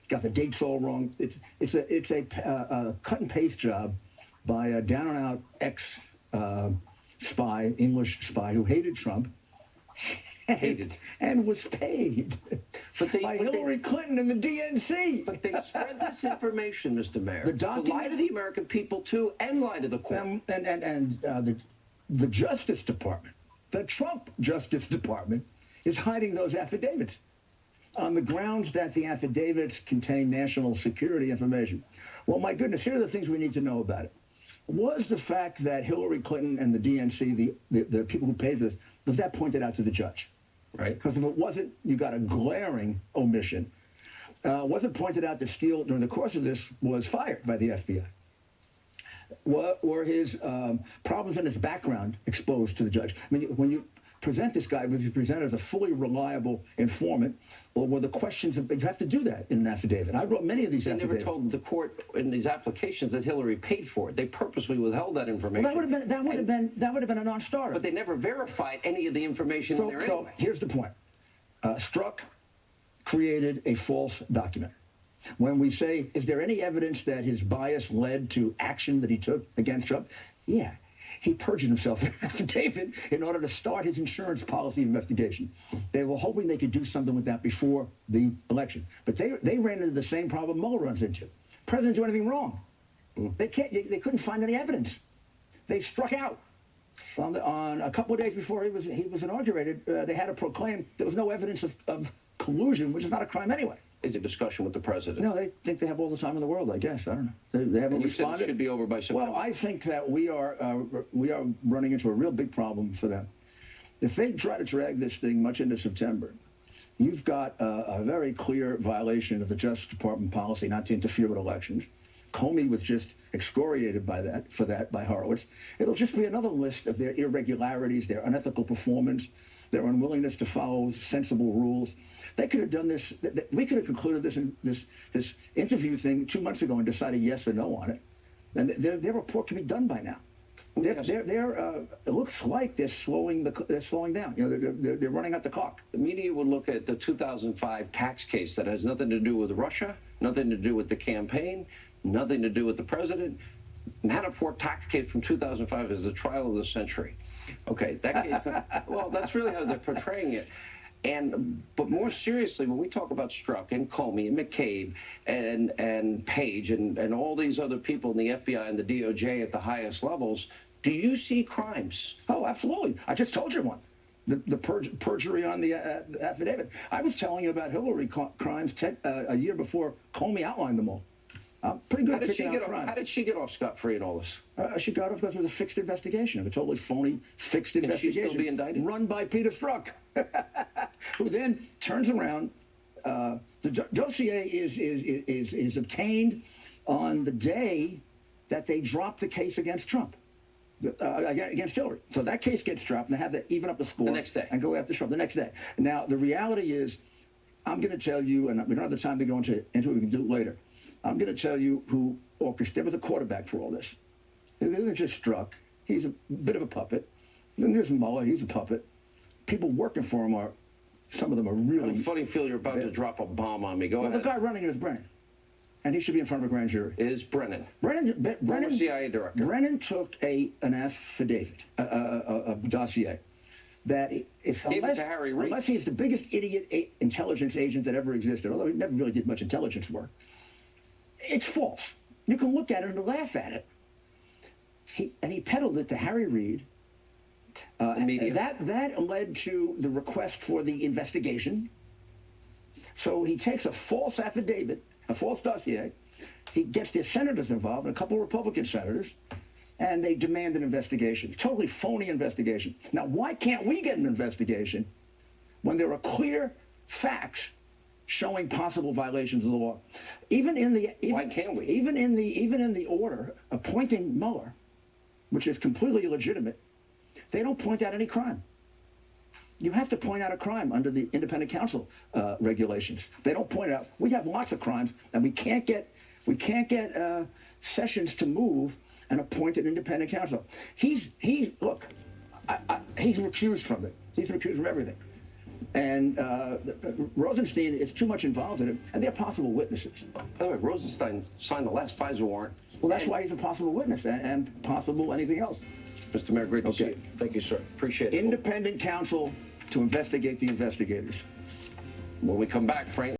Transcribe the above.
got the dates all wrong. It's a cut and paste job by a down and out ex spy, English spy who hated Trump. And was paid by Hillary Clinton and the DNC. But they spread this information, Mr. Mayor, to lie to the American people too, and lie to the court. The Justice Department, the Trump Justice Department, is hiding those affidavits on the grounds that the affidavits contain national security information. Well, my goodness, here are the things we need to know about it. Was the fact that Hillary Clinton and the DNC, the people who paid this, was that pointed out to the judge? Right? Because if it wasn't, you got a glaring omission. Was it pointed out that Steele, during the course of this, was fired by the FBI? Were his problems in his background exposed to the judge? I mean, when you present this guy, was he presented as a fully reliable informant, or were the questions, you have to do that in an affidavit. I wrote many of these affidavits. They never told the court in these applications that Hillary paid for it. They purposely withheld that information. Well, that would have been a non-starter. But they never verified any of the information in there anyway. So here's the point. Strzok created a false document. When we say, is there any evidence that his bias led to action that he took against Trump? Yeah. He perjured himself in an affidavit in order to start his insurance policy investigation. They were hoping they could do something with that before the election. But they ran into the same problem Mueller runs into. The president didn't do anything wrong. They couldn't find any evidence. They struck out. On a couple of days before he was inaugurated, they had to proclaim there was no evidence of collusion, which is not a crime anyway. Is a discussion with the president? No, they think they have all the time in the world, I guess. I don't know. They haven't responded. You said it should be over by September. Well, I think that we are running into a real big problem for them. If they try to drag this thing much into September, you've got a very clear violation of the Justice Department policy not to interfere with elections. Comey was just excoriated by Horowitz. It'll just be another list of their irregularities, their unethical performance, their unwillingness to follow sensible rules. They could have done this. We could have concluded this interview thing 2 months ago and decided yes or no on it. And their report can be done by now. It looks like they're slowing down. You know, they're running out the clock. The media would look at the 2005 tax case that has nothing to do with Russia, nothing to do with the campaign, nothing to do with the president. Manafort tax case from 2005 is the trial of the century. Okay, that case. Well, that's really how they're portraying it. But more seriously, when we talk about Strzok and Comey and McCabe and Page and all these other people in the FBI and the DOJ at the highest levels, do you see crimes? Oh, absolutely. I just told you one. The perjury on the affidavit. I was telling you about Hillary crimes a year before Comey outlined them all. Pretty good at picking out crime. How did she get off scot-free in all this? She got off because it was a fixed investigation, a totally phony fixed investigation. Can she still be indicted? Run by Peter Strzok, who then turns around. The dossier is obtained on the day that they dropped the case against Trump, against Hillary. So that case gets dropped, and they have to even up the score the next day and go after Trump the next day. Now the reality is, I'm going to tell you, and we don't have the time to go into it. We can do it later. I'm going to tell you who orchestrated, was the quarterback for all this. It isn't just Strzok. He's a bit of a puppet. Then there's Mueller. He's a puppet. People working for him some of them are really... I have a funny feel you're about to drop a bomb on me. Go ahead. The guy running it is Brennan. And he should be in front of a grand jury. It is Brennan. Brennan, CIA director. Brennan took an affidavit, a dossier, that if, unless he's the biggest idiot intelligence agent that ever existed, although he never really did much intelligence work, it's false. You can look at it and laugh at it. He peddled it to Harry Reid. That led to the request for the investigation. So he takes a false affidavit, a false dossier. He gets the senators involved, and a couple of Republican senators, and they demand an investigation. Totally phony investigation. Now, why can't we get an investigation when there are clear facts showing possible violations of the law? Why can't we? Even in the order appointing Mueller, which is completely illegitimate, they don't point out any crime. You have to point out a crime under the independent counsel regulations. They don't point out. We have lots of crimes, and we can't get Sessions to move and appoint an independent counsel. He's recused from it. He's recused from everything. And Rosenstein is too much involved in it, and they're possible witnesses. By the way, Rosenstein signed the last FISA warrant. Well, that's why he's a possible witness and possible anything else. Mr. Mayor, great to see Okay. you. Thank you, sir. Appreciate it. Independent counsel to investigate the investigators. When we come back, Frank.